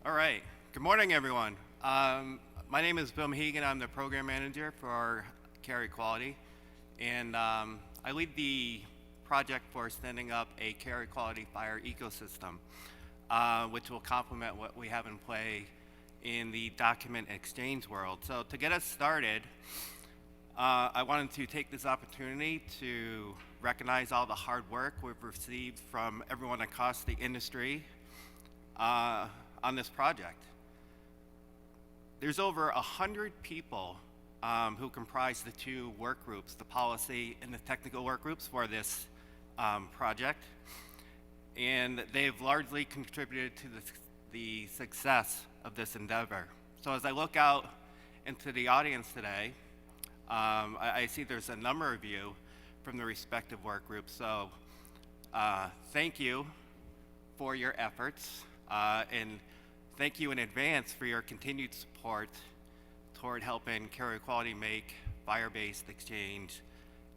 All right. Good morning, everyone. My name is Bill Mehegan. I'm the program manager for Carequality, and I lead the project for standing up a Carequality FHIR ecosystem, which will complement what we have in play in the document exchange world. So to get us started, I wanted to take this opportunity to recognize all the hard work we've received from everyone across the industry on this project. There's over 100 people who comprise the two work groups, the policy and the technical work groups for this project. And they've largely contributed to the success of this endeavor. So as I look out into the audience today, I see there's a number of you from the respective work groups. So thank you for your efforts, and thank you in advance for your continued support toward helping Carequality make FHIR-based exchange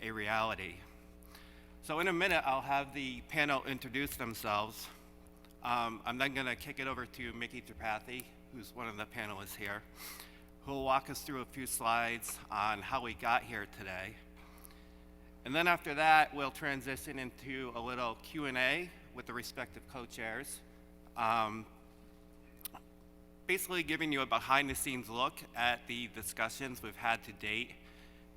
a reality. So in a minute, I'll have the panel introduce themselves. I'm then going to kick it over to Micky Tripathi, who's one of the panelists here, who will walk us through a few slides on how we got here today. And then after that, we'll transition into a little Q&A with the respective co-chairs, basically giving you a behind-the-scenes look at the discussions we've had to date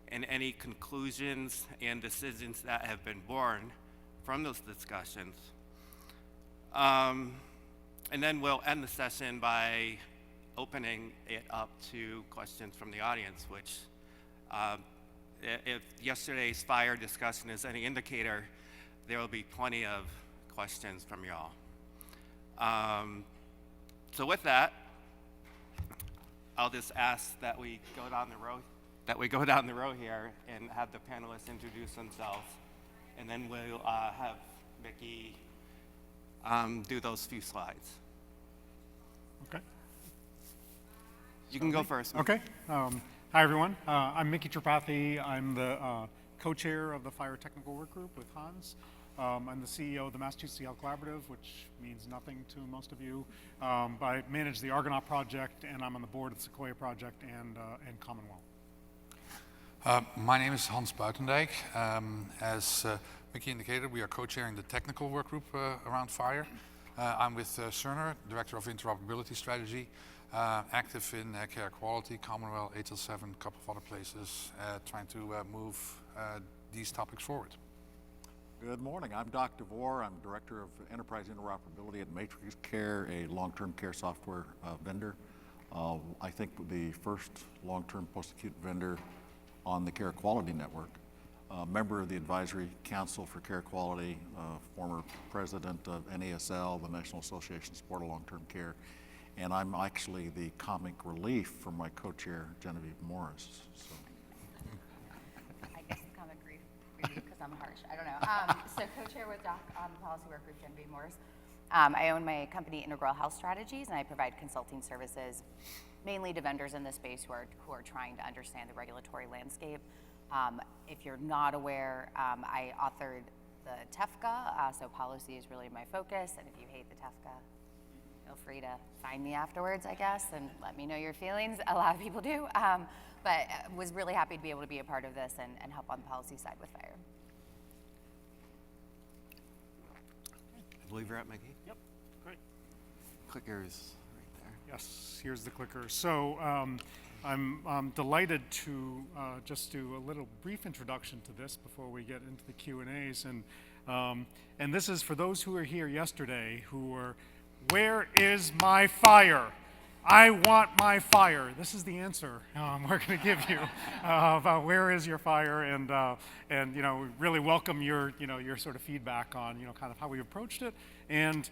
and any conclusions and decisions that have been born from those discussions. And then we'll end the session by opening it up to questions from the audience, which if yesterday's FHIR discussion is any indicator, there will be plenty of questions from y'all. So with that, I'll just ask that we go down the row here and have the panelists introduce themselves, and then we'll have Micky do those few slides. Okay. You can go first. Okay. Hi, everyone. I'm Micky Tripathi. I'm the co-chair of the FHIR Technical Workgroup with Hans. I'm the CEO of the Massachusetts eHealth Collaborative, which means nothing to most of you. But I manage the Argonaut project, and I'm on the board of the Sequoia project and Commonwealth. My name is Hans Buitendijk. As Micky indicated, we are co-chairing the technical work group around FHIR. I'm with Cerner, Director of Interoperability Strategy, active in Carequality, Commonwealth, HL7, a couple of other places, trying to move these topics forward. Good morning. I'm Dr. DeVore. I'm Director of Enterprise Interoperability at MatrixCare, a long-term care software vendor. I think the first long-term post-acute vendor on the Carequality network. Member of the Advisory Council for Carequality, former president of NASL, the National Association of Support of Long-Term Care, and I'm actually the comic relief for my co-chair, Genevieve Morris. So. I guess comic relief because I'm harsh. I don't know. So co-chair with Doc on the policy work group, Genevieve Morris. I own my company, Integral Health Strategies, and I provide consulting services mainly to vendors in this space who are trying to understand the regulatory landscape. If you're not aware, I authored the TEFCA, so policy is really my focus, and if you hate the TEFCA, feel free to find me afterwards, I guess, and let me know your feelings. A lot of people do, but was really happy to be able to be a part of this and help on the policy side with FHIR. I believe you're at Micky. Yep. Great. Clicker's right there. Yes, here's the clicker. So I'm delighted to just do a little brief introduction to this before we get into the Q&As. And this is for those who were here yesterday who were, where is my FHIR? I want my FHIR. This is the answer we're going to give you about where is your FHIR, and you know, really welcome your your sort of feedback on kind of how we approached it, and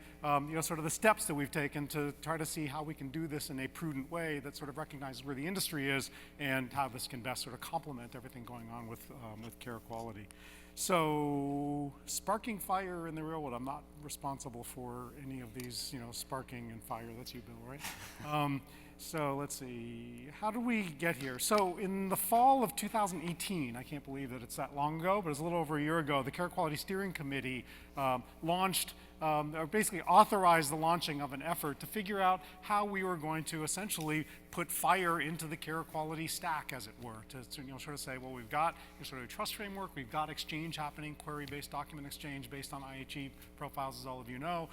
sort of the steps that we've taken to try to see how we can do this in a prudent way that sort of recognizes where the industry is and how this can best sort of complement everything going on with Carequality. So sparking FHIR in the real world, I'm not responsible for any of these, sparking and FHIR, that's you, Bill, right? So let's see, how did we get here? So in the fall of 2018, I can't believe that it's that long ago, but it was a little over a year ago, the Carequality Steering Committee launched, or basically authorized the launching of an effort to figure out how we were going to essentially put FHIR into the Carequality stack, as it were, to sort of say, well, we've got sort of a trust framework, we've got exchange happening, query-based document exchange based on IHE profiles, as all of you know.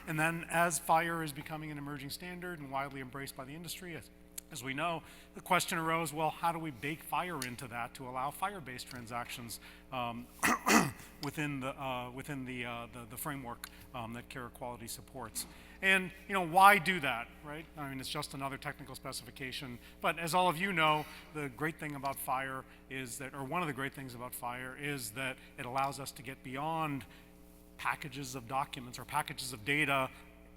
And then as FHIR is becoming an emerging standard and widely embraced by the industry, as we know, the question arose, well, how do we bake FHIR into that to allow FHIR-based transactions within the framework that Carequality supports? And why do that, right? I mean, it's just another technical specification. But as all of you know, the great thing about FHIR is that, or one of the great things about FHIR is that it allows us to get beyond packages of documents or packages of data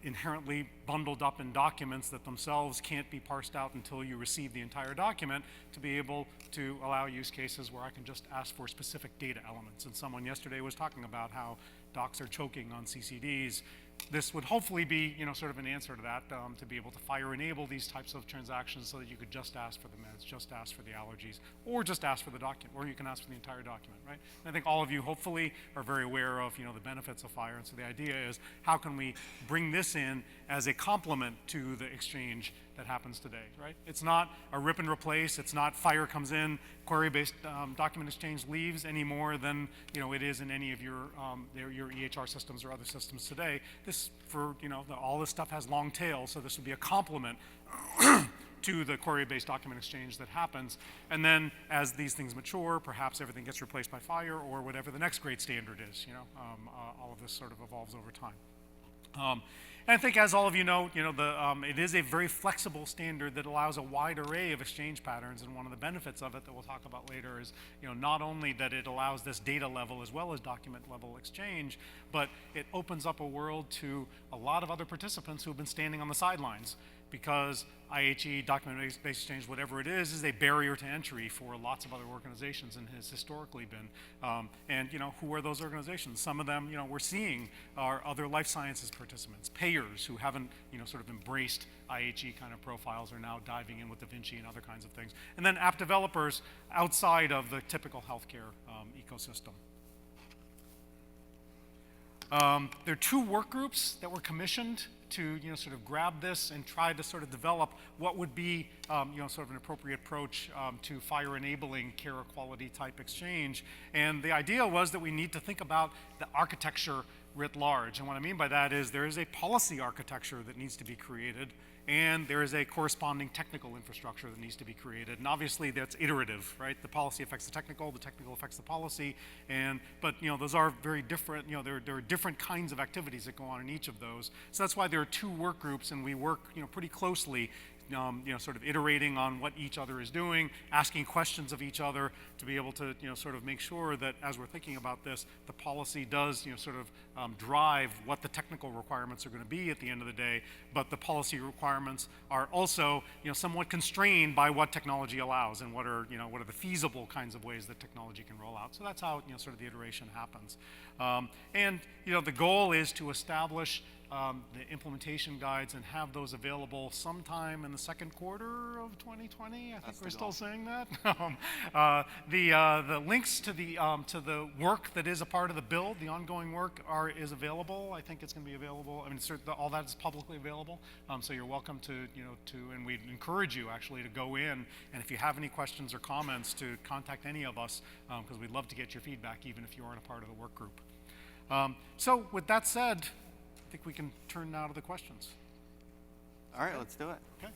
inherently bundled up in documents that themselves can't be parsed out until you receive the entire document, to be able to allow use cases where I can just ask for specific data elements. And someone yesterday was talking about how docs are choking on CCDs. This would hopefully be, sort of an answer to that, to be able to FHIR enable these types of transactions so that you could just ask for the meds, just ask for the allergies, or just ask for the document, or you can ask for the entire document, right? And I think all of you hopefully are very aware of, the benefits of FHIR. And so the idea is, how can we bring this in as a complement to the exchange that happens today, right? It's not a rip and replace. It's not FHIR comes in, query-based document exchange leaves any more than it is in any of your EHR systems or other systems today. This, for all this stuff has long tails, so this would be a complement to the query-based document exchange that happens. And then as these things mature, perhaps everything gets replaced by FHIR or whatever the next great standard is. All of this sort of evolves over time. And I think, as all of you know, it is a very flexible standard that allows a wide array of exchange patterns. And one of the benefits of it that we'll talk about later is, not only that it allows this data level as well as document level exchange, but it opens up a world to a lot of other participants who have been standing on the sidelines, because IHE, document-based exchange, whatever it is a barrier to entry for lots of other organizations and has historically been. And who are those organizations? Some of them, we're seeing are other life sciences participants, payers who haven't, sort of embraced IHE kind of profiles, are now diving in with DaVinci and other kinds of things. And then app developers outside of the typical healthcare ecosystem. There are two work groups that were commissioned to sort of grab this and try to sort of develop what would be sort of an appropriate approach to FHIR enabling Carequality type exchange. And the idea was that we need to think about the architecture writ large. And what I mean by that is there is a policy architecture that needs to be created, and there is a corresponding technical infrastructure that needs to be created. And obviously that's iterative, right? The policy affects the technical affects the policy. But those are very different, there are different kinds of activities that go on in each of those. So that's why there are two work groups, and we work pretty closely, sort of iterating on what each other is doing, asking questions of each other to be able to, sort of make sure that as we're thinking about this, the policy does, sort of drive what the technical requirements are going to be at the end of the day, but the policy requirements are also, somewhat constrained by what technology allows and what are the feasible kinds of ways that technology can roll out. So that's how, sort of the iteration happens. And, the goal is to establish the implementation guides and have those available sometime in the second quarter of 2020. I think we're still saying that. The links to the work that is a part of the build, the ongoing work, is available. I think it's going to be available. I mean, all that is publicly available. So you're welcome to and we encourage you actually to go in, and if you have any questions or comments, to contact any of us, because we'd love to get your feedback even if you aren't a part of the work group. So with that said, I think we can turn now to the questions. All right, let's do it. Okay.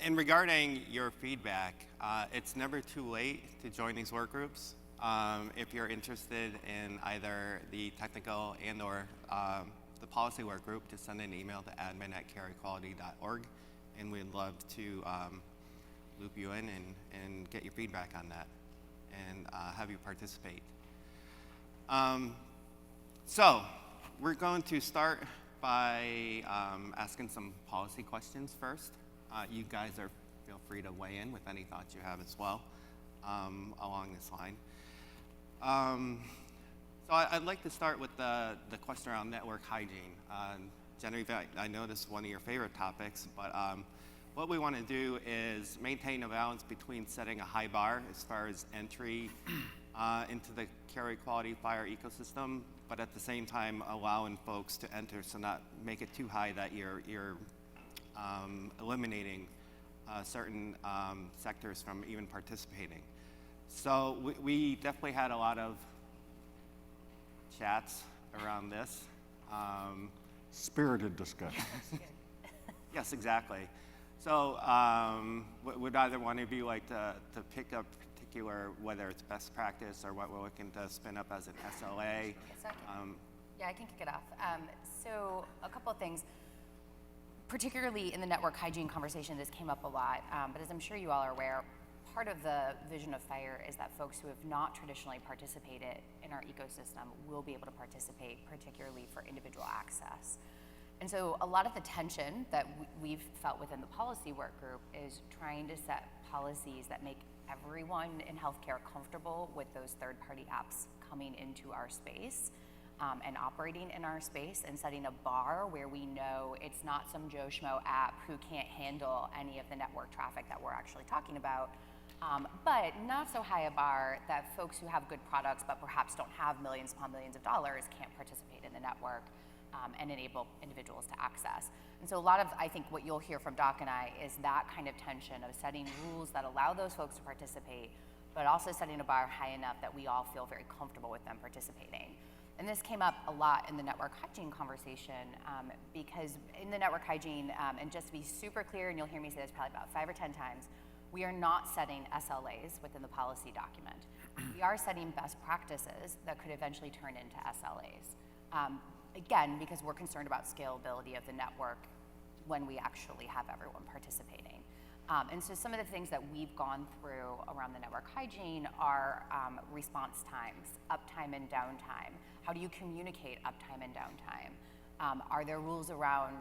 And regarding your feedback, it's never too late to join these work groups. If you're interested in either the technical and or the policy work group, just send an email to admin@carequality.org, and we'd love to loop you in and get your feedback on that and have you participate. So we're going to start by asking some policy questions first. You guys feel free to weigh in with any thoughts you have as well along this line. So I'd like to start with the question around network hygiene. Genevieve, I know this is one of your favorite topics, but what we want to do is maintain a balance between setting a high bar as far as entry into the Carequality FHIR ecosystem, but at the same time allowing folks to enter, so not make it too high that you're eliminating certain sectors from even participating. So we definitely had a lot of chats around this. Spirited discussion. Yes, exactly. So would either one of you like to pick up particular, whether it's best practice or what we're looking to spin up as an SLA? Yeah, I can kick it off. So a couple of things. Particularly in the network hygiene conversation, this came up a lot, but as I'm sure you all are aware, part of the vision of FHIR is that folks who have not traditionally participated in our ecosystem will be able to participate, particularly for individual access. And so a lot of the tension that we've felt within the policy work group is trying to set policies that make everyone in healthcare comfortable with those third-party apps coming into our space. And operating in our space and setting a bar where we know it's not some Joe Schmo app who can't handle any of the network traffic that we're actually talking about, but not so high a bar that folks who have good products but perhaps don't have millions upon millions of dollars can't participate in the network and enable individuals to access. And so a lot of, I think, what you'll hear from Doc and I is that kind of tension of setting rules that allow those folks to participate, but also setting a bar high enough that we all feel very comfortable with them participating. And this came up a lot in the network hygiene conversation because in the network hygiene, and just to be super clear, and you'll hear me say this probably about 5 or 10 times, we are not setting SLAs within the policy document. We are setting best practices that could eventually turn into SLAs. Again, because we're concerned about scalability of the network when we actually have everyone participating. And so some of the things that we've gone through around the network hygiene are response times, uptime and downtime. How do you communicate uptime and downtime? Are there rules around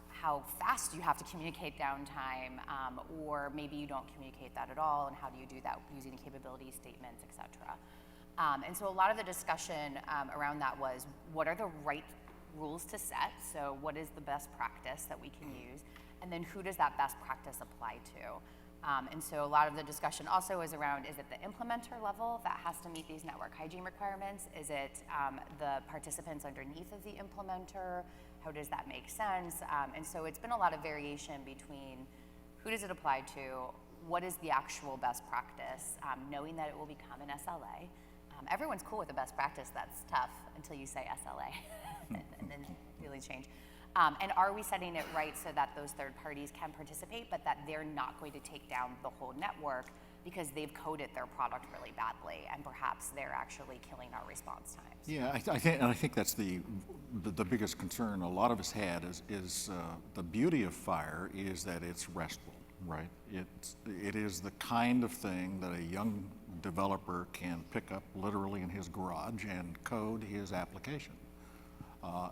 how fast you have to communicate downtime, or maybe you don't communicate that at all, and how do you do that using capability statements, et cetera? And so a lot of the discussion around that was, what are the right rules to set? So what is the best practice that we can use? And then who does that best practice apply to? And so a lot of the discussion also is around, is it the implementer level that has to meet these network hygiene requirements? Is it the participants underneath of the implementer? How does that make sense? And so it's been a lot of variation between who does it apply to, what is the actual best practice, knowing that it will become an SLA. Everyone's cool with the best practice, that's tough until you say SLA, and then feelings change. And are we setting it right so that those third parties can participate, but that they're not going to take down the whole network because they've coded their product really badly, and perhaps they're actually killing our response times? Yeah, I think that's the biggest concern a lot of us had is the beauty of FHIR is that it's RESTful, right? It is the kind of thing that a young developer can pick up literally in his garage and code his application.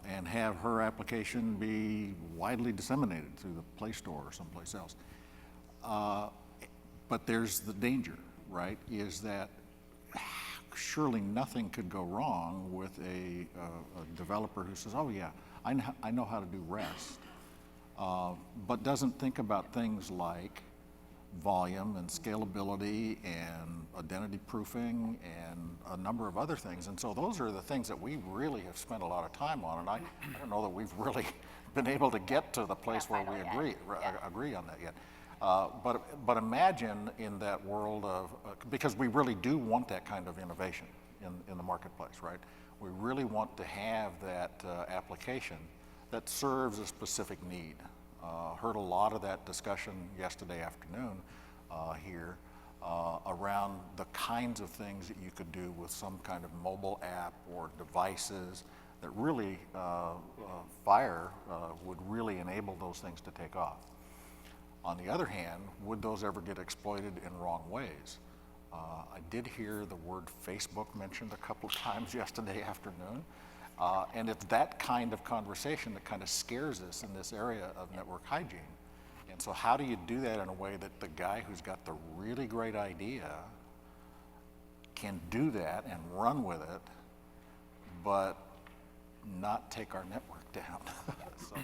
And have her application be widely disseminated through the Play Store or someplace else. But there's the danger, right, is that surely nothing could go wrong with a developer who says, oh yeah, I know how to do REST, but doesn't think about things like volume and scalability and identity proofing and a number of other things. And so those are the things that we really have spent a lot of time on, and I don't know that we've really been able to get to the place where we agree on that yet. But imagine in that world of, because we really do want that kind of innovation in the marketplace, right? We really want to have that application that serves a specific need. Heard a lot of that discussion yesterday afternoon here around the kinds of things that you could do with some kind of mobile app or devices that really FHIR would really enable those things to take off. On the other hand, would those ever get exploited in wrong ways? I did hear the word Facebook mentioned a couple of times yesterday afternoon. And it's that kind of conversation that kind of scares us in this area of network hygiene. And so how do you do that in a way that the guy who's got the really great idea can do that and run with it but not take our network down. So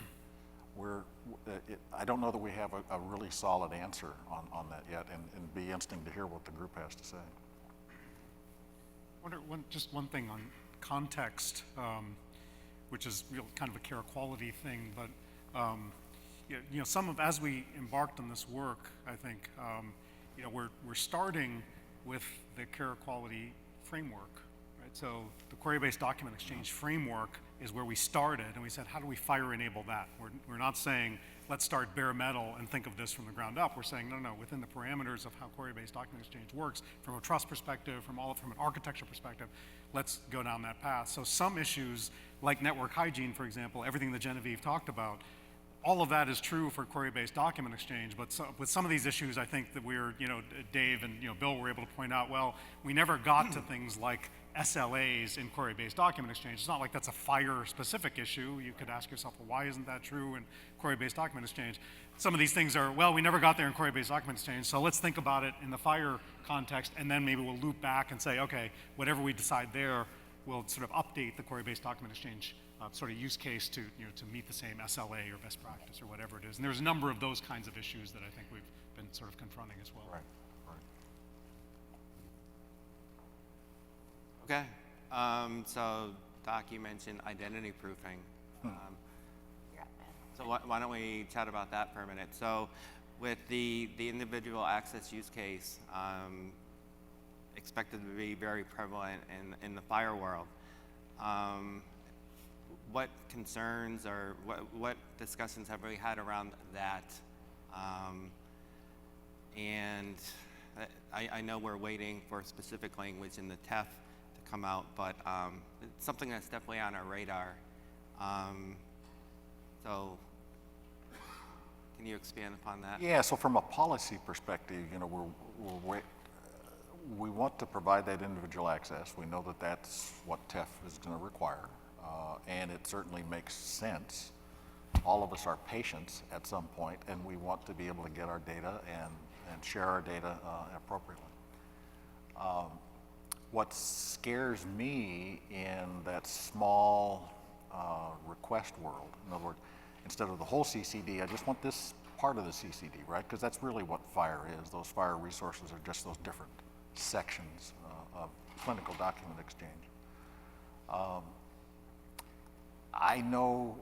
I don't know that we have a really solid answer on that yet, and it'd be interesting to hear what the group has to say. Just one thing on context, which is real kind of a Carequality thing, but as we embarked on this work, I think we're starting with the Carequality framework, right? So the query-based document exchange framework is where we started, and we said, how do we FHIR enable that? We're not saying, let's start bare metal and think of this from the ground up. We're saying, no, within the parameters of how query-based document exchange works, from a trust perspective, from an architecture perspective, let's go down that path. So some issues, like network hygiene, for example, everything that Genevieve talked about, all of that is true for query-based document exchange, but with some of these issues, I think that Dave and Bill were able to point out, well, we never got to things like SLAs in query-based document exchange. It's not like that's a FHIR-specific issue. You could ask yourself, well, why isn't that true in query-based document exchange? Some of these things are, well, we never got there in query-based document exchange, so let's think about it in the FHIR context, and then maybe we'll loop back and say, okay, whatever we decide there, we'll sort of update the query-based document exchange sort of use case to meet the same SLA or best practice or whatever it is. And there's a number of those kinds of issues that I think we've been sort of confronting as well. Right. Okay. So Doc, you mentioned identity proofing. You're up, man. So why don't we chat about that for a minute? So with the individual access use case expected to be very prevalent in the FHIR world, what concerns or what discussions have we had around that? And I know we're waiting for specific language in the TEF to come out, but it's something that's definitely on our radar. So can you expand upon that? Yeah, so from a policy perspective, we want to provide that individual access. We know that that's what TEF is going to require, and it certainly makes sense. All of us are patients at some point, and we want to be able to get our data and share our data appropriately. What scares me in that small request world, in other words, instead of the whole CCD, I just want this part of the CCD, right? Because that's really what FHIR is. Those FHIR resources are just those different sections of clinical document exchange. I know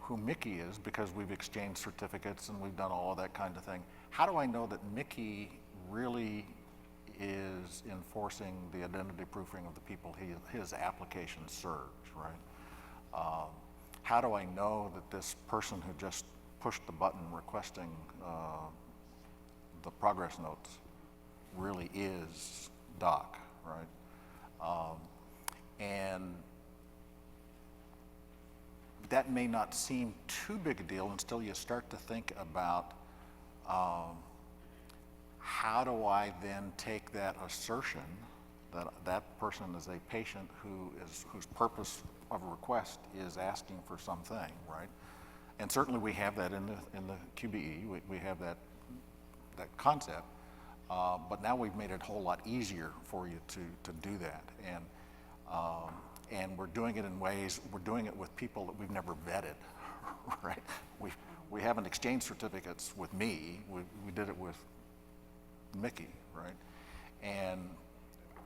who Micky is because we've exchanged certificates and we've done all of that kind of thing. How do I know that Micky really is enforcing the identity proofing of the people his application serves, right? How do I know that this person who just pushed the button requesting the progress notes really is Doc, right? And that may not seem too big a deal until you start to think about how do I then take that assertion that that person is a patient whose purpose of a request is asking for something, right? And certainly we have that in the QBE. We have that concept, but now we've made it a whole lot easier for you to do that, and we're doing it in ways. We're doing it with people that we've never vetted, right? We haven't exchanged certificates with me. We did it with Micky, right? And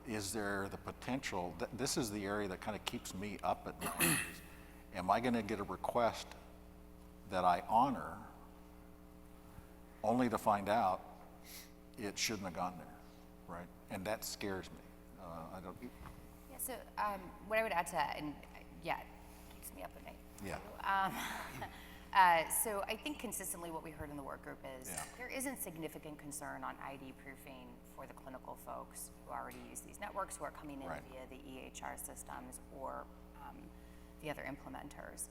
is there the potential? This is the area that kind of keeps me up at night. Am I going to get a request that I honor only to find out it shouldn't have gone there, right? And that scares me. I don't. Yeah, so what I would add to that, and yeah, it keeps me up at night. Yeah. So I think consistently what we heard in the work group is Yeah. there isn't significant concern on ID proofing for the clinical folks who already use these networks, who are coming in Right. via the EHR systems or the other implementers.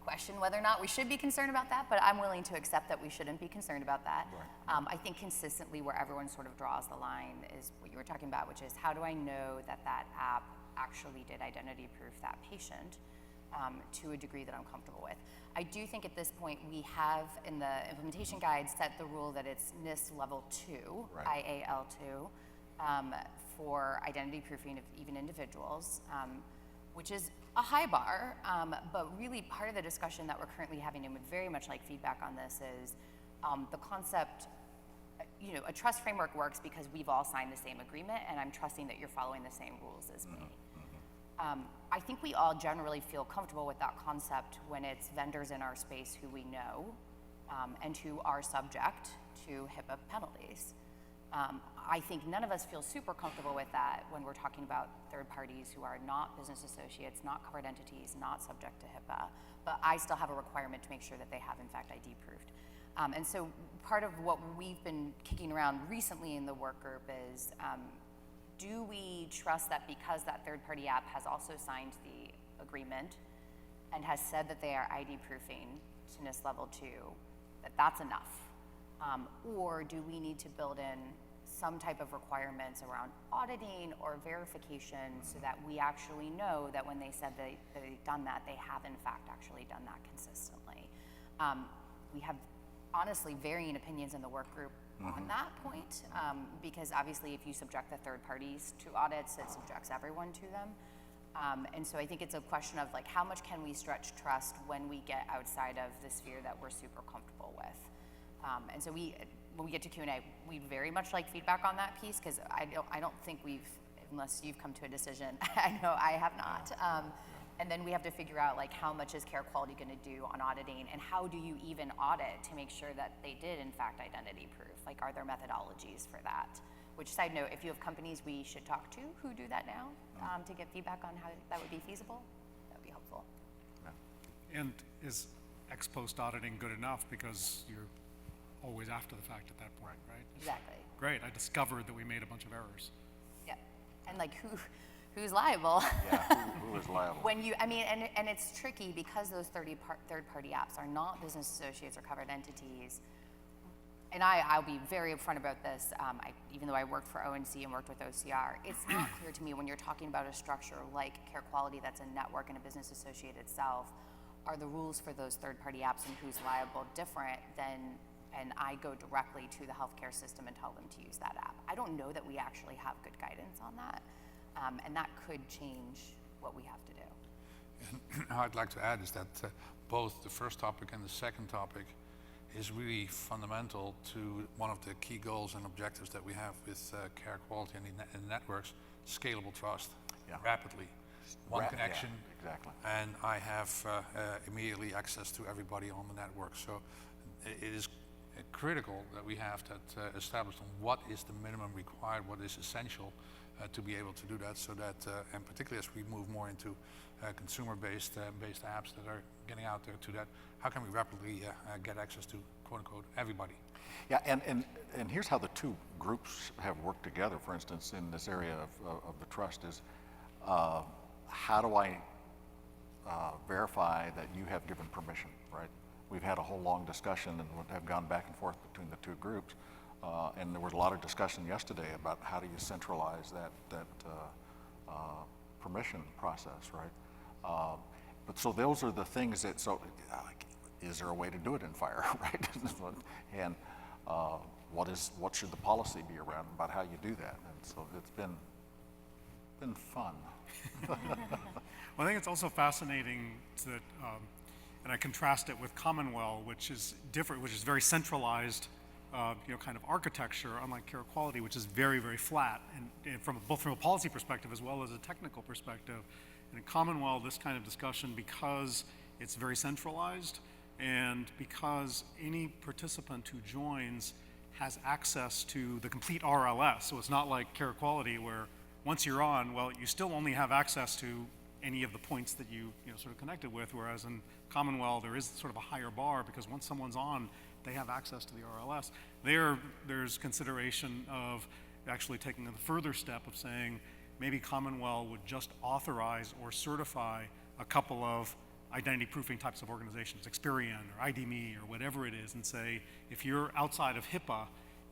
Question whether or not we should be concerned about that, but I'm willing to accept that we shouldn't be concerned about that. Right. I think consistently where everyone sort of draws the line is what you were talking about, which is how do I know that that app actually did identity proof that patient to a degree that I'm comfortable with. I do think at this point we have in the implementation guide set the rule that it's NIST level 2, Right. IAL2, for identity proofing of even individuals, which is a high bar, but really part of the discussion that we're currently having, and would very much like feedback on this, is the concept, a trust framework works because we've all signed the same agreement, and I'm trusting that you're following the same rules as me. I think we all generally feel comfortable with that concept when it's vendors in our space who we know and who are subject to HIPAA penalties. I think none of us feel super comfortable with that when we're talking about third parties who are not business associates, not covered entities, not subject to HIPAA, but I still have a requirement to make sure that they have in fact ID proofed. And so part of what we've been kicking around recently in the work group is, do we trust that because that third party app has also signed the agreement and has said that they are ID proofing to NIST level 2, that that's enough? Or do we need to build in some type of requirements around auditing or verification so that we actually know that when they said they've done that, they have in fact actually done that consistently? We have honestly varying opinions in the work group on that point, because obviously if you subject the third parties to audits, it subjects everyone to them. And so I think it's a question of like, how much can we stretch trust when we get outside of the sphere that we're super comfortable with? And so when we get to Q&A, we'd very much like feedback on that piece, because I don't think we've, unless you've come to a decision, I know I have not. And then we have to figure out like how much is Carequality going to do on auditing, and how do you even audit to make sure that they did in fact identity proof? Like, are there methodologies for that? Which, side note, if you have companies we should talk to who do that now to get feedback on how that would be feasible, that would be helpful. And is ex post auditing good enough, because you're always after the fact at that point, right? Exactly. Great, I discovered that we made a bunch of errors. Yeah, and like who's liable? Yeah, who is liable? When you, I mean, and it's tricky because those third-party apps are not business associates or covered entities. And I'll be very upfront about this. Even though I worked for ONC and worked with OCR, it's not clear to me when you're talking about a structure like Carequality that's a network and a business associate itself, are the rules for those third-party apps and who's liable different than, and I go directly to the healthcare system and tell them to use that app. I don't know that we actually have good guidance on that. And that could change what we have to do. And I'd like to add is that both the first topic and the second topic is really fundamental to one of the key goals and objectives that we have with Carequality and the networks: scalable trust, rapidly. One connection, exactly. and I have immediately access to everybody on the network. So it is critical that we have that established on what is the minimum required, what is essential to be able to do that, so that, and particularly as we move more into consumer-based apps that are getting out there to that, how can we rapidly get access to, quote unquote, everybody? Yeah, and here's how the two groups have worked together, for instance, in this area of the trust is, how do I verify that you have given permission, right? We've had a whole long discussion and have gone back and forth between the two groups. And there was a lot of discussion yesterday about how do you centralize that permission process, right? But so those are the things that, so is there a way to do it in FHIR, right? And what should the policy be around about how you do that? And so it's been fun. Well, I think it's also fascinating that, and I contrast it with Commonwealth, which is different, which is very centralized, kind of architecture, unlike Carequality, which is very, very flat, and both from a policy perspective as well as a technical perspective. And in Commonwealth, this kind of discussion, because it's very centralized, and because any participant who joins has access to the complete RLS, so it's not like Carequality where once you're on, well, you still only have access to any of the points that you sort of connected with, whereas in Commonwealth there is sort of a higher bar, because once someone's on, they have access to the RLS. There's consideration of actually taking a further step of saying maybe Commonwealth would just authorize or certify a couple of identity proofing types of organizations, Experian or IDMe or whatever it is, and say, if you're outside of HIPAA,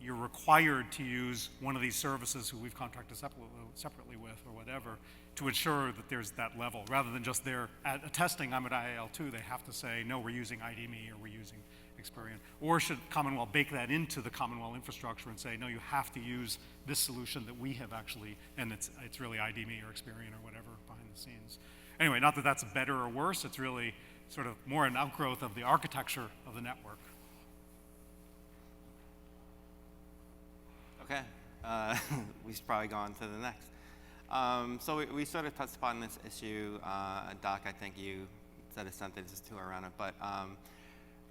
you're required to use one of these services who we've contracted separately with or whatever to ensure that there's that level, rather than just they're attesting I'm at IAL2, they have to say, no, we're using IDMe or we're using Experian. Or should Commonwealth bake that into the Commonwealth infrastructure and say, no, you have to use this solution that we have actually, and it's really IDMe or Experian or whatever behind the scenes. Anyway, not that that's better or worse, it's really sort of more an outgrowth of the architecture of the network. Okay, we should probably go on to the next. So we sort of touched upon this issue. Doc, I think you said a sentence or two around it, but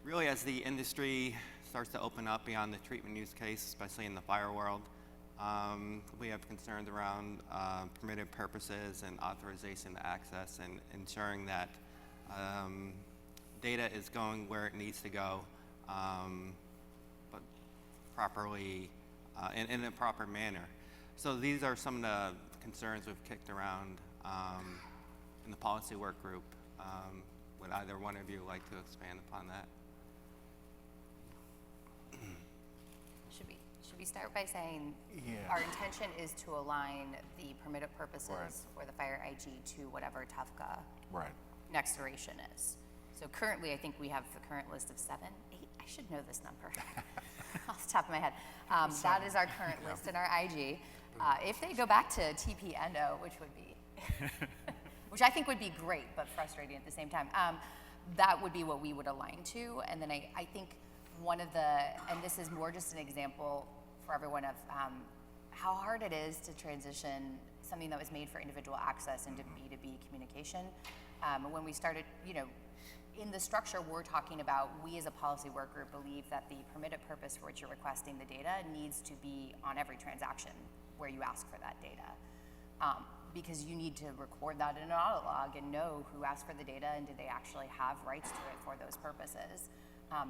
really as the industry starts to open up beyond the treatment use case, especially in the FHIR world, we have concerns around permitted purposes and authorization to access and ensuring that data is going where it needs to go, but properly, in a proper manner. So these are some of the concerns we've kicked around in the policy work group. Would either one of you like to expand upon that? Should we start by saying Yeah. our intention is to align the permitted purposes Right. for the FHIR IG to whatever TUFCA Right. next iteration is. So currently, I think we have the current list of 7, 8, I should know this number off the top of my head. That is our current list in our IG. If they go back to TPNO, which would be, which I think would be great, but frustrating at the same time, that would be what we would align to. And then I think one of the, and this is more just an example for everyone of how hard it is to transition something that was made for individual access into B2B communication. When we started, in the structure we're talking about, we as a policy work group believe that the permitted purpose for which you're requesting the data needs to be on every transaction where you ask for that data. Because you need to record that in an audit log and know who asked for the data and did they actually have rights to it for those purposes,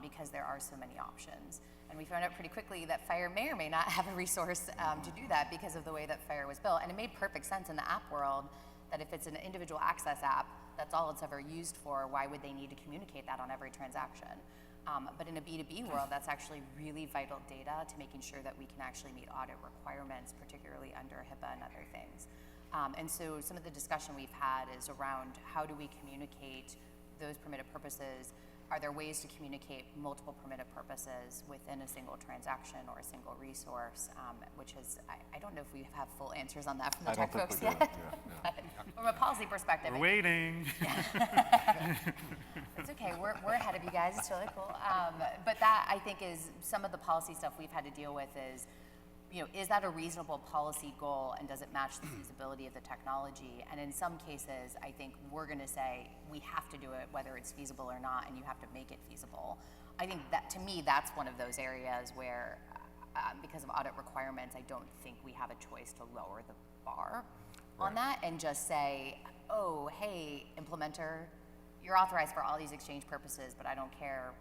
because there are so many options. And we found out pretty quickly that FHIR may or may not have a resource to do that because of the way that FHIR was built. And it made perfect sense in the app world that if it's an individual access app, that's all it's ever used for, why would they need to communicate that on every transaction? But in a B2B world, that's actually really vital data to making sure that we can actually meet audit requirements, particularly under HIPAA and other things. And so some of the discussion we've had is around how do we communicate those permitted purposes? Are there ways to communicate multiple permitted purposes within a single transaction or a single resource? Which is, I don't know if we have full answers on that from the I don't tech think folks we do. yet. Yeah. But from a policy perspective, We're waiting. it's okay, we're ahead of you guys, it's really cool. But that, I think, is some of the policy stuff we've had to deal with is, is that a reasonable policy goal and does it match the feasibility of the technology? And in some cases, I think we're gonna say, we have to do it whether it's feasible or not, and you have to make it feasible. I think that, to me, that's one of those areas where, because of audit requirements, I don't think we have a choice to lower the bar on that and just say, oh, hey, implementer, you're authorized for all these exchange purposes, but I don't care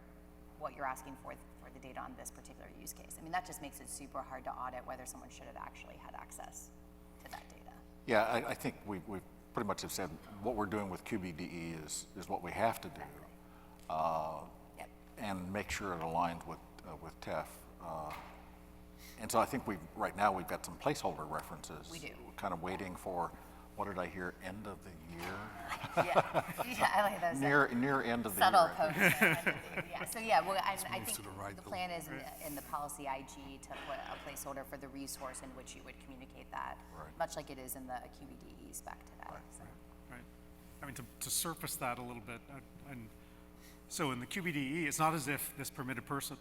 what you're asking for the data on this particular use case. I mean, that just makes it super hard to audit whether someone should have actually had access to that data. Yeah, I think we pretty much have said what we're doing with QBDE is what we have to do, Yep. and make sure it aligns with TEF. And so I think right now we've got some placeholder references. We do. We're kind of waiting for, what did I hear, end of the year? Yeah, I like those. Near end of the Subtle year. I post. think. Yeah, so yeah, well, I move think to the right the a plan is in the policy IG to put a placeholder for the resource in which you would communicate that, Right. much like it is in the QBDE spec today. So. Right. I mean, to surface that a little bit, and so in the QBDE, it's not as if this permitted purpose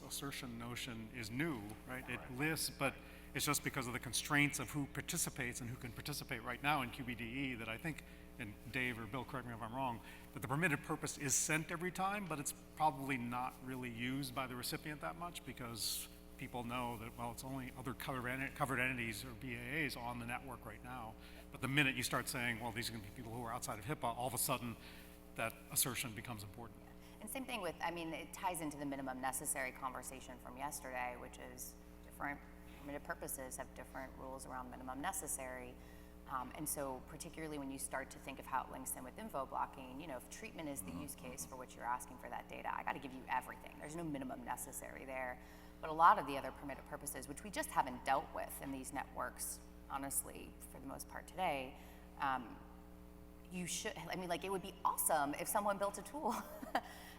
assertion notion is new, right? It lists, but it's just because of the constraints of who participates and who can participate right now in QBDE that I think, and Dave or Bill, correct me if I'm wrong, that the permitted purpose is sent every time, but it's probably not really used by the recipient that much because people know that, well, it's only other covered entities or BAAs on the network right now. But the minute you start saying, well, these are going to be people who are outside of HIPAA, all of a sudden that assertion becomes important. And same thing with, I mean, it ties into the minimum necessary conversation from yesterday, which is different permitted purposes have different rules around minimum necessary. And so particularly when you start to think of how it links in with info blocking, if treatment is the use case for which you're asking for that data, I got to give you everything. There's no minimum necessary there. But a lot of the other permitted purposes, which we just haven't dealt with in these networks, honestly, for the most part today, you should, I mean, like, it would be awesome if someone built a tool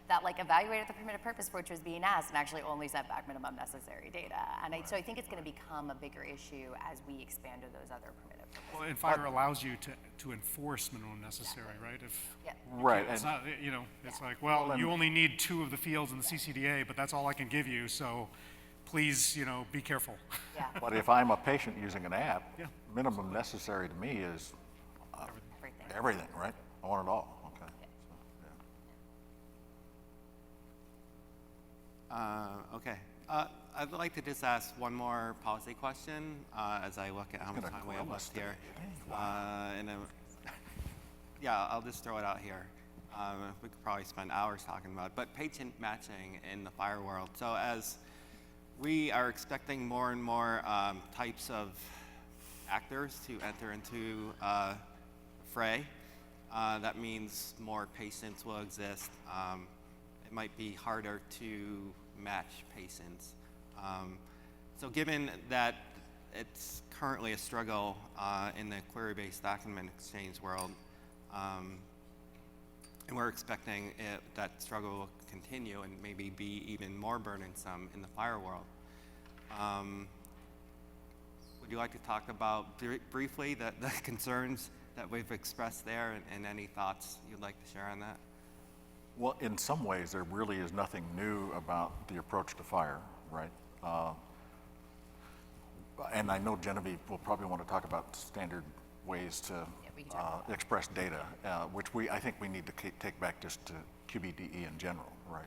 that like evaluated the permitted purpose for which was being asked and actually only sent back minimum necessary data. And so I think it's going to become a bigger issue as we expand to those other permitted purposes. Well, and FHIR allows you to enforce minimum necessary, right? If Yeah. Right, it's and not, you know, it's like, well, Well, you and- only need 2 of the fields in the CCDA, but that's all I can give you, so please, you know, be careful. Yeah, but if I'm a patient using an app, Yeah. minimum necessary to me is everything. everything, right? I want it all, okay. So, yeah. Okay. I'd like to just ask one more policy question as I look at how much Gonna time we have grill us left here. today. And then, yeah, I'll just throw it out here. We could probably spend hours talking about it, but patient matching in the FHIR world. So as we are expecting more and more types of actors to enter into fray, that means more patients will exist. It might be harder to match patients. So given that it's currently a struggle in the query-based document exchange world, and we're expecting that struggle will continue and maybe be even more burdensome in the FHIR world. Would you like to talk about briefly the concerns that we've expressed there and any thoughts you'd like to share on that? Well, in some ways, there really is nothing new about the approach to FHIR, right? And I know Genevieve will probably want to talk about standard ways to we can talk about that. express data, which I think we need to take back just to QBDE in general, right?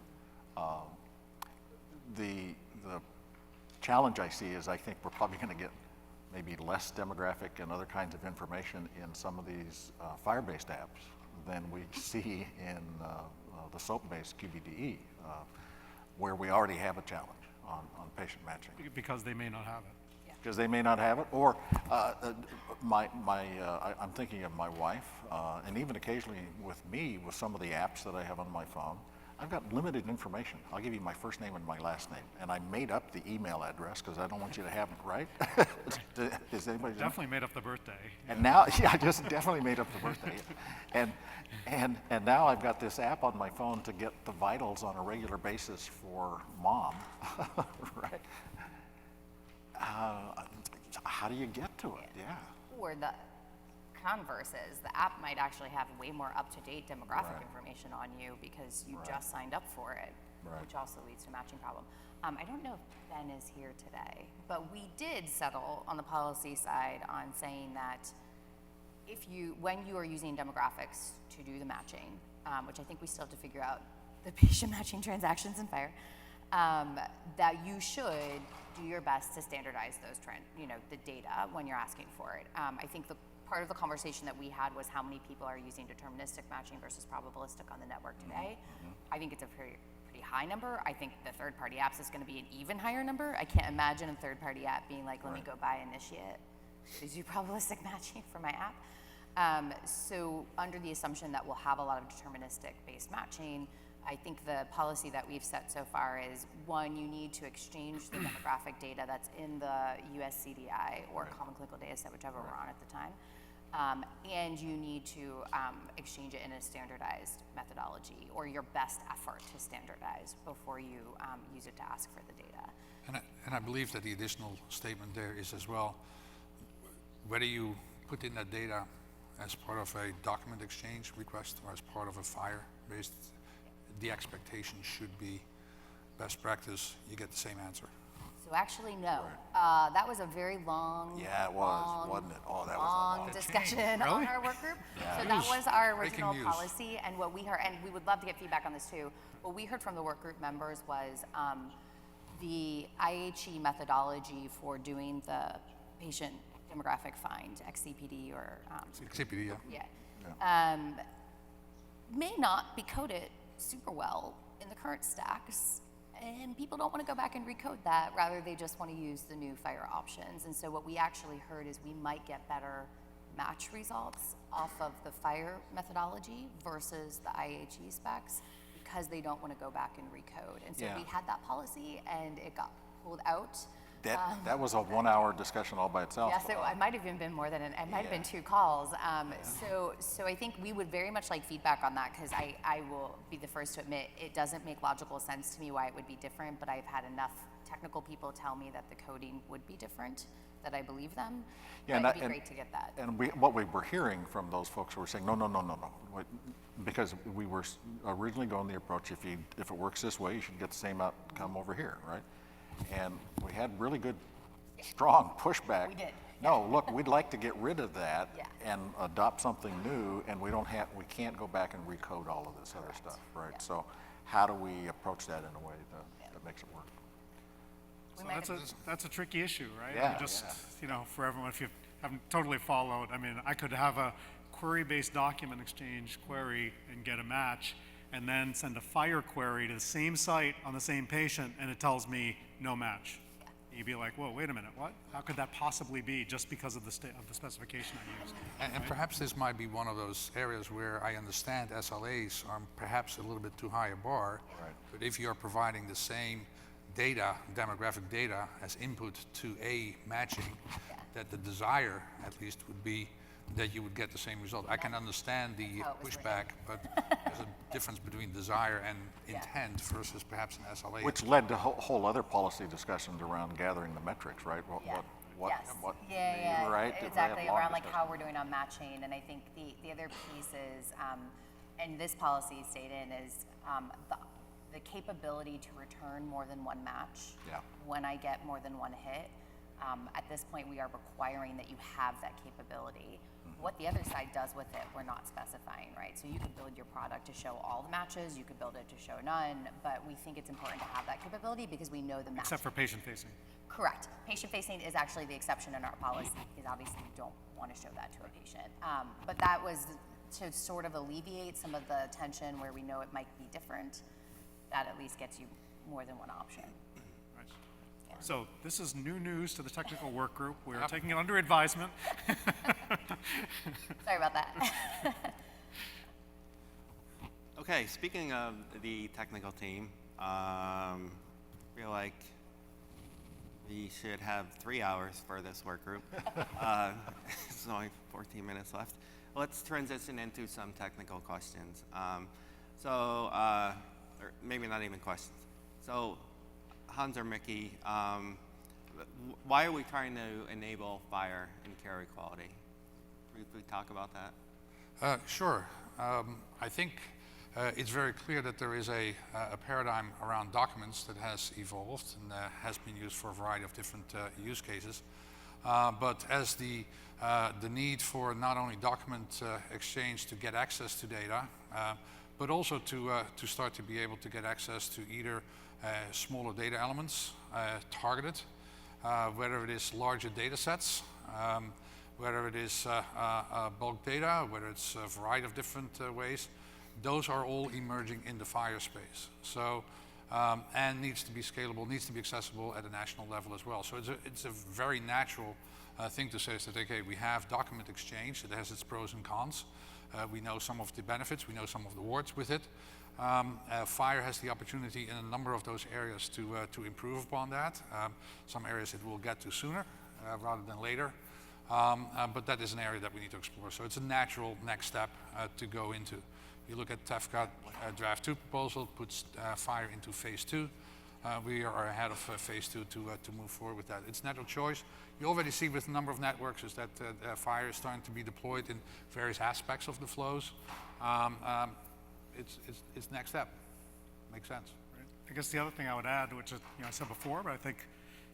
The challenge I see is I think we're probably going to get maybe less demographic and other kinds of information in some of these FHIR-based apps than we see in the SOAP-based QBDE, where we already have a challenge on patient matching. Because they may not have it. Because they may not have it, or I'm thinking of my wife, and even occasionally with me, with some of the apps that I have on my phone, I've got limited information. I'll give you my first name and my last name, and I made up the email address because I don't want you to have it, right? Does anybody? Definitely made up the birthday. And now, yeah, I just definitely made up the birthday. And now I've got this app on my phone to get the vitals on a regular basis for mom, right? How do you get to it? Yeah. Or the converse is the app might actually have way more up-to-date demographic Right. information on you because you Right. just signed up for it, Right. which also leads to a matching problem. I don't know if Ben is here today, but we did settle on the policy side on saying that when you are using demographics to do the matching, which I think we still have to figure out the patient matching transactions in FHIR, that you should do your best to standardize those the data when you're asking for it. I think the part of the conversation that we had was how many people are using deterministic matching versus probabilistic on the network today. I think it's a pretty high number. I think the third-party apps is going to be an even higher number. I can't imagine a third-party app being like, let me go buy Initiate to do probabilistic matching for my app. So under the assumption that we'll have a lot of deterministic-based matching, I think the policy that we've set so far is, one, you need to exchange the demographic data that's in the US CDI or Common Clinical Data Set, whichever we're on at the time. And you need to exchange it in a standardized methodology or your best effort to standardize before you use it to ask for the data. And I believe that the additional statement there is as well, whether you put in that data as part of a document exchange request or as part of a FHIR-based, the expectation should be best practice, you get the same answer. So actually, no. That was a very long, Yeah, it was, wasn't it? Oh, that was a long long discussion on Really? our work group. Yeah. So that was our Breaking original news. policy, and what we heard, and we would love to get feedback on this too. What we heard from the work group members was the IHE methodology for doing the patient demographic find, XCPD or CPD, yeah, may not be coded super well in the current stacks, and people don't want to go back and recode that. Rather, they just want to use the new FHIR options. And so what we actually heard is we might get better match results off of the FHIR methodology versus the IHE specs because they don't want to go back and recode. And so Yeah. we had that policy, and it got pulled out. That was a 1-hour discussion all by itself. Yes, it might have even been more than it might have been 2 calls. So I think we would very much like feedback on that, because I will be the first to admit it doesn't make logical sense to me why it would be different, but I've had enough technical people tell me that the coding would be different, that I believe them. Yeah, but it'd be great to get that. And what we were hearing from those folks who were saying, no. Because we were originally going the approach, if it works this way, you should get the same outcome over here, right? And we had really good, strong pushback. We did. No, look, we'd like to get rid of that Yeah. and adopt something new, and we can't go back and recode all of this other stuff, right? Yeah. So how do we approach that in a way that makes it work? We So might have- that's a tricky issue, right? Yeah, You know, for everyone, if you haven't totally followed, I mean, I could have a query-based document exchange query and get a match, and then send a FHIR query to the same site on the same patient, and it tells me no match. You'd be like, whoa, wait a minute, what? How could that possibly be just because of the specification I used? And perhaps this might be one of those areas where I understand SLAs are perhaps a little bit too high a bar. Right. But if you're providing the same data, demographic data, as input to a matching, that the desire at least would be that you would get the same result. I can understand the how it was pushback, but there's a difference between desire and intent versus perhaps an SLA. Which led to whole other policy discussions around gathering the metrics, right? Yeah, right? exactly, Long around like how discussions. we're doing on matching. And I think the other piece is, and this policy stated is the capability to return more than one match Yeah. when I get more than one hit. At this point, we are requiring that you have that capability. What the other side does with it, we're not specifying, right? So you could build your product to show all the matches, you could build it to show none, but we think it's important to have that capability because we know the match. Except for patient-facing. Correct. Patient-facing is actually the exception in our policy, because obviously you don't want to show that to a patient. But that was to sort of alleviate some of the tension where we know it might be different. That at least gets you more than one option. Right. So this is new news to the technical work group. We're taking it under advisement. Sorry about that. Okay, speaking of the technical team, feel like we should have 3 hours for this work group. There's only 14 minutes left. Let's transition into some technical questions. Or maybe not even questions. So, Hans or Micky, why are we trying to enable FHIR in Carequality? Briefly talk about that. Sure. I think it's very clear that there is a paradigm around documents that has evolved and has been used for a variety of different use cases. But as the need for not only document exchange to get access to data, but also to start to be able to get access to either smaller data elements, targeted, whether it is larger data sets, whether it is bulk data, whether it's a variety of different ways. Those are all emerging in the FHIR space. So, and needs to be scalable, needs to be accessible at a national level as well. So it's a very natural thing to say is that, okay, we have document exchange, it has its pros and cons. We know some of the benefits, we know some of the warts with it. FHIR has the opportunity in a number of those areas to improve upon that. Some areas it will get to sooner rather than later. But that is an area that we need to explore. So it's a natural next step to go into. You look at TEFCA Draft 2 proposal, puts FHIR into phase 2. We are ahead of phase 2 to move forward with that. It's natural choice. You already see with a number of networks is that FHIR is starting to be deployed in various aspects of the flows. It's next step. Makes sense. Right. I guess the other thing I would add, which I said before, but I think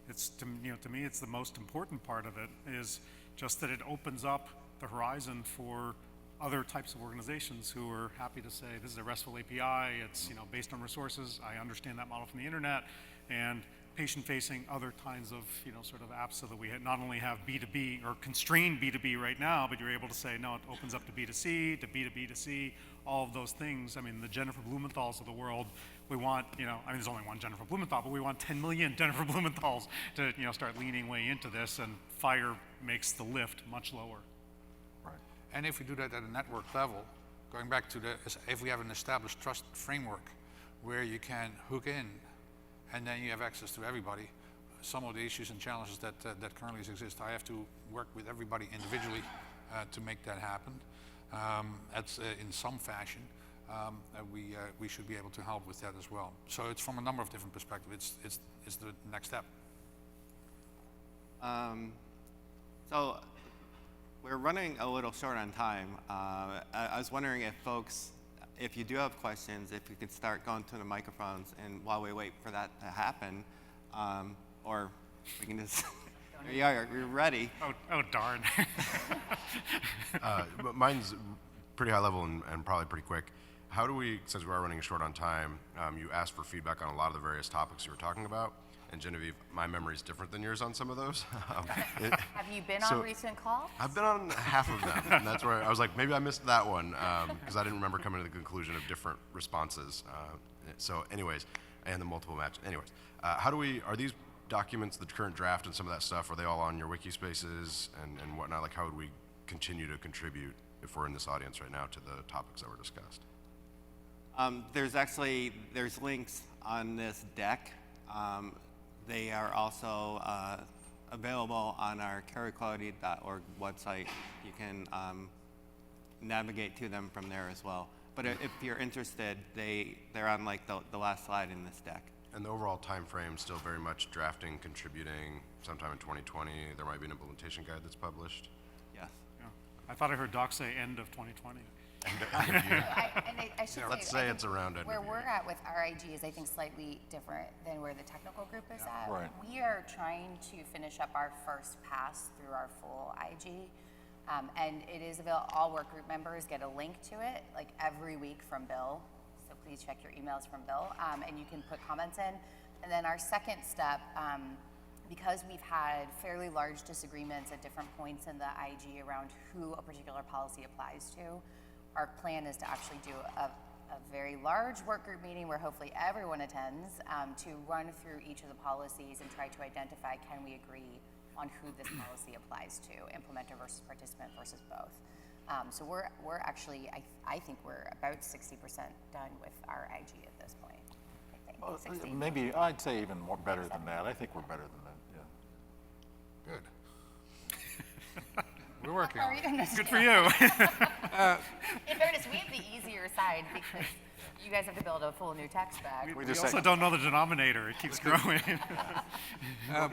it's to me it's the most important part of it, is just that it opens up the horizon for other types of organizations who are happy to say this is a RESTful API. It's based on resources. I understand that model from the internet, and patient-facing other kinds of sort of apps, so that we not only have B2B or constrained B2B right now, but you're able to say no, it opens up to B2C, to B2B2C, all of those things. I mean, the Jennifer Blumenthals of the world, we want there's only one Jennifer Blumenthal, but we want 10 million Jennifer Blumenthals to start leaning way into this, and FHIR makes the lift much lower. Right. And if we do that at a network level, going back to if we have an established trust framework where you can hook in and then you have access to everybody, some of the issues and challenges that currently exist. I have to work with everybody individually to make that happen. In some fashion, we should be able to help with that as well. So it's from a number of different perspectives. It's the next step. So we're running a little short on time. I was wondering if folks, if you do have questions, if you could start going to the microphones, and while we wait for that to happen, or we can just, there you are, you're ready. Oh darn. But mine's pretty high level and probably pretty quick. How do we, since we are running short on time, you asked for feedback on a lot of the various topics you were talking about. And Genevieve, my memory is different than yours on some of those. Have you been on recent calls? I've been on half of them, and that's where I was like, maybe I missed that one, because I didn't remember coming to the conclusion of different responses. So anyways, and the multiple match. Anyways, are these documents, the current draft and some of that stuff, are they all on your wiki spaces and whatnot? Like, how would we continue to contribute if we're in this audience right now to the topics that were discussed? There's links on this deck. They are also available on our Carequality.org website. You can navigate to them from there as well. But if you're interested, they're on like the last slide in this deck. And the overall time frame still very much drafting, contributing. Sometime in 2020, there might be an implementation guide that's published. Yes. Yeah. I thought I heard Doc say end of 2020. I should Let's say say it's around end where of we're year. at with RIG is, I think, slightly different than where the technical group is at. Right. We are trying to finish up our first pass through our full IG, and it is available. All work group members get a link to it, like every week from Bill. So please check your emails from Bill, and you can put comments in. And then our second step, because we've had fairly large disagreements at different points in the IG around who a particular policy applies to, our plan is to actually do a very large work group meeting where hopefully everyone attends, to run through each of the policies and try to identify, can we agree on who this policy applies to, implementer versus participant versus both. So we're actually, I think we're about 60% done with our IG at this point. I think 60. Maybe, I'd say even more better than that. I think we're better than that, yeah. Good. We're working on it. Good for you. In fairness, we have the easier side because you guys have to build a full new tech spec. We just also say- don't know the denominator. It keeps growing.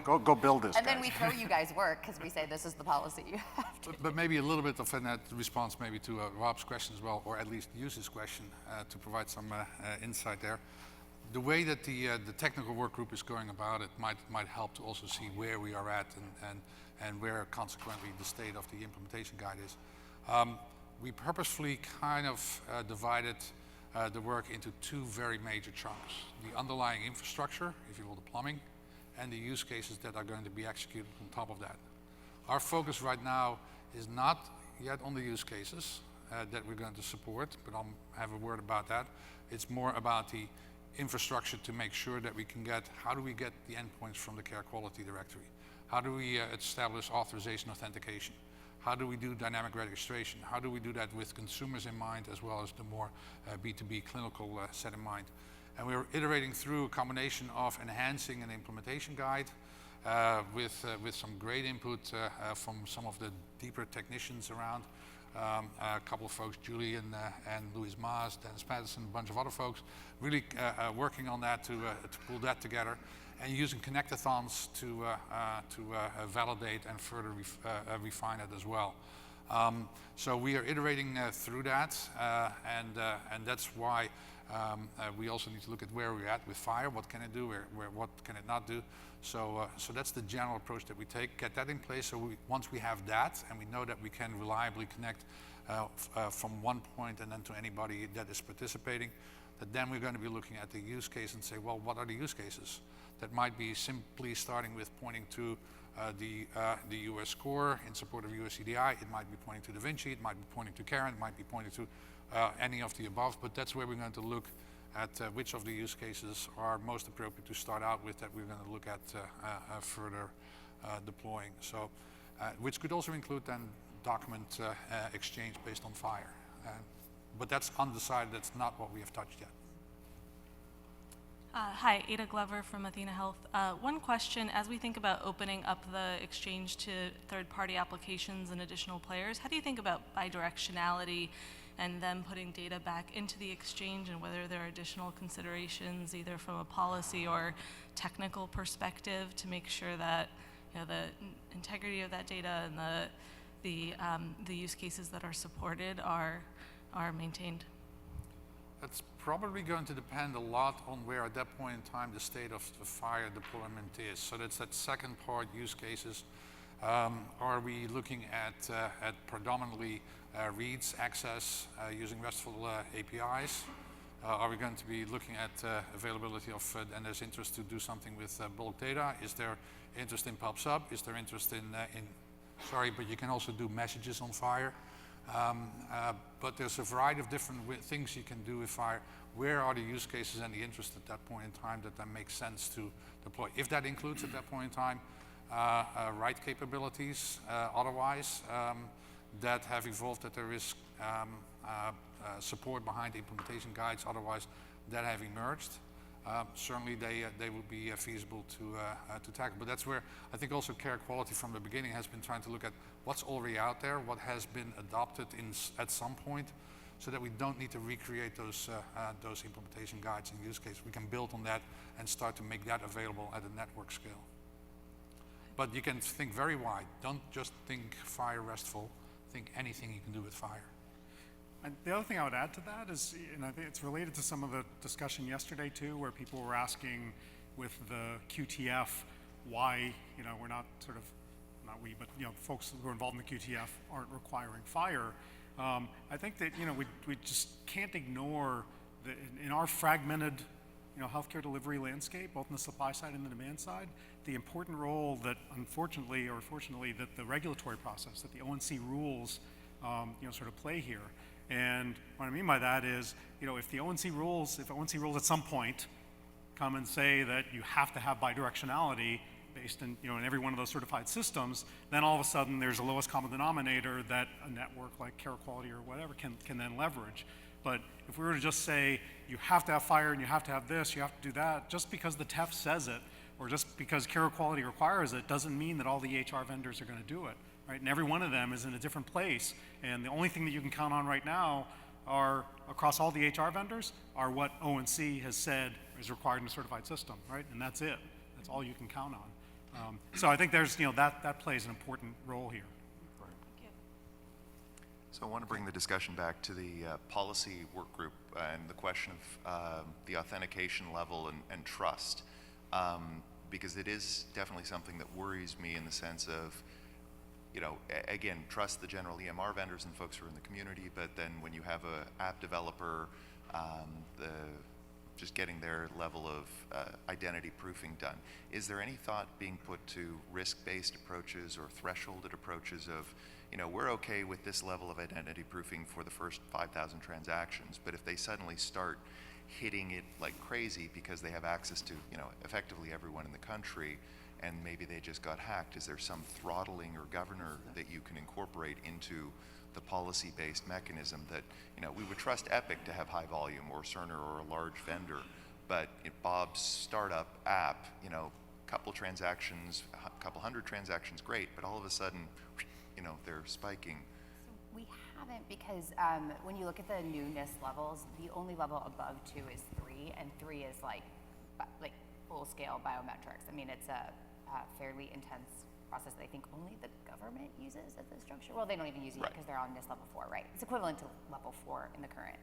Go build this, And then guys. we throw you guys work because we say this is the policy you have to. But maybe a little bit of a response maybe to Rob's question as well, or at least use his question to provide some insight there. The way that the technical work group is going about it might help to also see where we are at and where consequently the state of the implementation guide is. We purposefully kind of divided the work into two very major chunks. The underlying infrastructure, if you will, the plumbing, and the use cases that are going to be executed on top of that. Our focus right now is not yet on the use cases that we're going to support, but I'll have a word about that. It's more about the infrastructure to make sure that we can how do we get the endpoints from the Carequality directory? How do we establish authorization authentication? How do we do dynamic registration? How do we do that with consumers in mind as well as the more B2B clinical set in mind? And we're iterating through a combination of enhancing an implementation guide with some great input from some of the deeper technicians around. A couple of folks, Julie and Louise Maas, Dennis Patterson, a bunch of other folks, really working on that to pull that together, and using connectathons to validate and further refine it as well. So we are iterating through that, and that's why we also need to look at where we're at with FHIR, what can it do, what can it not do. So that's the general approach that we take, get that in place, so once we have that, and we know that we can reliably connect from one point and then to anybody that is participating, that then we're going to be looking at the use case and say, well, what are the use cases? That might be simply starting with pointing to the US score in support of US EDI, it might be pointing to Da Vinci, it might be pointing to Karen, it might be pointing to any of the above, but that's where we're going to look at which of the use cases are most appropriate to start out with, that we're going to look at further deploying. So, which could also include then document exchange based on FHIR. But that's undecided, that's not what we have touched yet. Hi, Ada Glover from Athena Health. One question, as we think about opening up the exchange to third-party applications and additional players, how do you think about bidirectionality and then putting data back into the exchange, and whether there are additional considerations either from a policy or technical perspective to make sure that the integrity of that data and the use cases that are supported are maintained? That's probably going to depend a lot on where at that point in time the state of the FHIR deployment is. So that's that second part, use cases. Are we looking at predominantly reads access using RESTful APIs? Are we going to be looking at availability of, and there's interest to do something with bulk data? Is there interest in PubSub? Is there interest in sorry, but you can also do messages on FHIR. But there's a variety of different things you can do with FHIR. Where are the use cases and the interest at that point in time that makes sense to deploy? If that includes at that point in time write capabilities, otherwise that have evolved, that there is support behind implementation guides, otherwise that have emerged. Certainly they would be feasible to tackle. But that's where I think also Carequality from the beginning has been trying to look at what's already out there, what has been adopted at some point, so that we don't need to recreate those implementation guides and use cases. We can build on that and start to make that available at a network scale. But you can think very wide. Don't just think FHIR RESTful. Think anything you can do with FHIR. And the other thing I would add to that is, and I think it's related to some of the discussion yesterday too, where people were asking with the QTF why, we're not sort of, not we, but folks who are involved in the QTF aren't requiring FHIR. I think that we just can't ignore that in our fragmented healthcare delivery landscape, both on the supply side and the demand side, the important role that unfortunately or fortunately that the regulatory process, that the ONC rules sort of play here. And what I mean by that is, if ONC rules at some point come and say that you have to have bidirectionality based in, in every one of those certified systems, then all of a sudden there's a lowest common denominator that a network like Carequality or whatever can then leverage. But if we were to just say, you have to have FHIR and you have to have this, you have to do that, just because the TEF says it, or just because Carequality requires it, doesn't mean that all the EHR vendors are going to do it. Right? And every one of them is in a different place. And the only thing that you can count on right now are, across all the HR vendors, are what ONC has said is required in a certified system, right? And that's it. That's all you can count on. So I think there's, that plays an important role here. So I want to bring the discussion back to the policy work group and the question of the authentication level and trust, because it is definitely something that worries me in the sense of, again, trust the general EMR vendors and folks who are in the community, but then when you have an app developer, just getting their level of identity proofing done. Is there any thought being put to risk-based approaches or thresholded approaches of, we're okay with this level of identity proofing for the first 5,000 transactions, but if they suddenly start hitting it like crazy because they have access to, effectively everyone in the country, and maybe they just got hacked, is there some throttling or governor that you can incorporate into the policy-based mechanism that, we would trust Epic to have high volume, or Cerner, or a large vendor, but Bob's startup app, couple transactions, a couple hundred transactions, great, but all of a sudden, they're spiking. So we haven't, because when you look at the newness levels, the only level above 2 is 3, and 3 is like full-scale biometrics. I mean, it's a fairly intense process that I think only the government uses at this juncture. Well, they don't even use it because they're on NIST level 4, right? It's equivalent to level 4 in the current.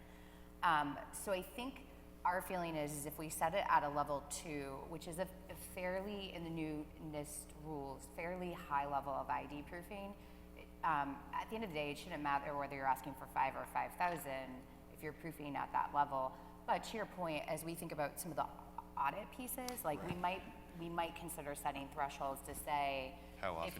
So I think our feeling is if we set it at a level 2, which is a fairly, in the new NIST rules, fairly high level of ID proofing, at the end of the day, it shouldn't matter whether you're asking for 5 or 5,000 if you're proofing at that level. But to your point, as we think about some of the audit pieces, like we might consider setting thresholds to say, how often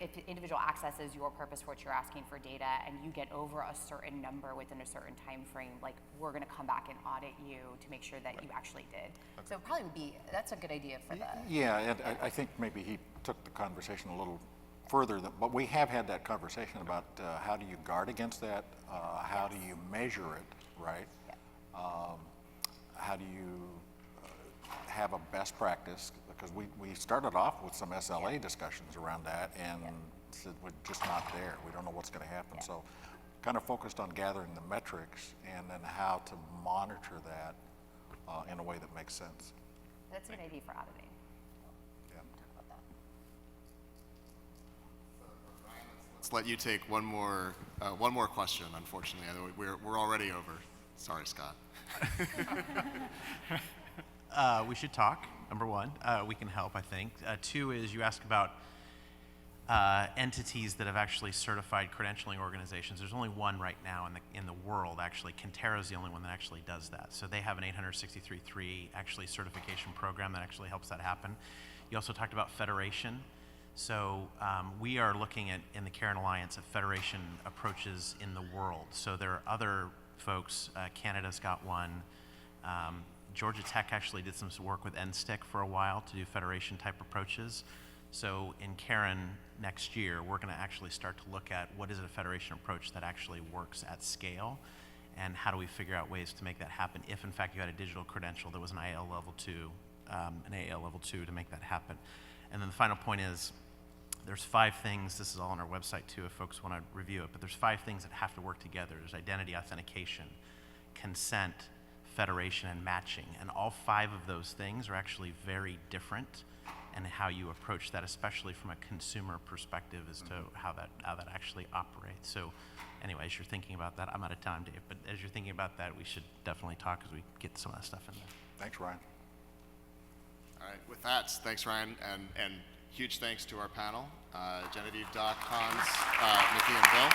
if the individual accesses your purpose for what you're asking for data and you get over a certain number within a certain time frame, like we're going to come back and audit you to make sure that you actually did. Okay. So it probably would be, that's a good idea for the. Yeah, and I think maybe he took the conversation a little further, but we have had that conversation about how do you guard against that? How do you measure it, right? Yeah. How do you have a best practice, because we started off with some SLA discussions around that, and said we're just not there. We don't know what's going to happen. So kind of focused on gathering the metrics and then how to monitor that in a way that makes sense. That's a good idea for auditing. Yeah. Talk about that. Let's let you take one more question. Unfortunately, we're already over. Sorry, Scott. We should talk, number one. We can help, I think. Two is you asked about entities that have actually certified credentialing organizations. There's only one right now in the world, actually. Kentera is the only one that actually does that. So they have an 863.3 actually certification program that actually helps that happen. You also talked about federation. So we are looking at, in the Care and Alliance, at federation approaches in the world. So there are other folks, Canada's got one. Georgia Tech actually did some work with NSTIC for a while to do federation type approaches. So in Karen next year, we're going to actually start to look at what is a federation approach that actually works at scale, and how do we figure out ways to make that happen if in fact you had a digital credential that was an AL level 2 to make that happen. And then the final point is there's 5 things, this is all on our website too if folks want to review it, but there's 5 things that have to work together. There's identity authentication, consent, federation, and matching. And all 5 of those things are actually very different, and how you approach that, especially from a consumer perspective, as to how that actually operates. So anyway, as you're thinking about that, I'm out of time, Dave, but as you're thinking about that, we should definitely talk as we get some of that stuff in there. Thanks, Ryan. All right. With that, thanks, Ryan, and huge thanks to our panel, Genevieve, Doc, Hans, Micky, and Bill.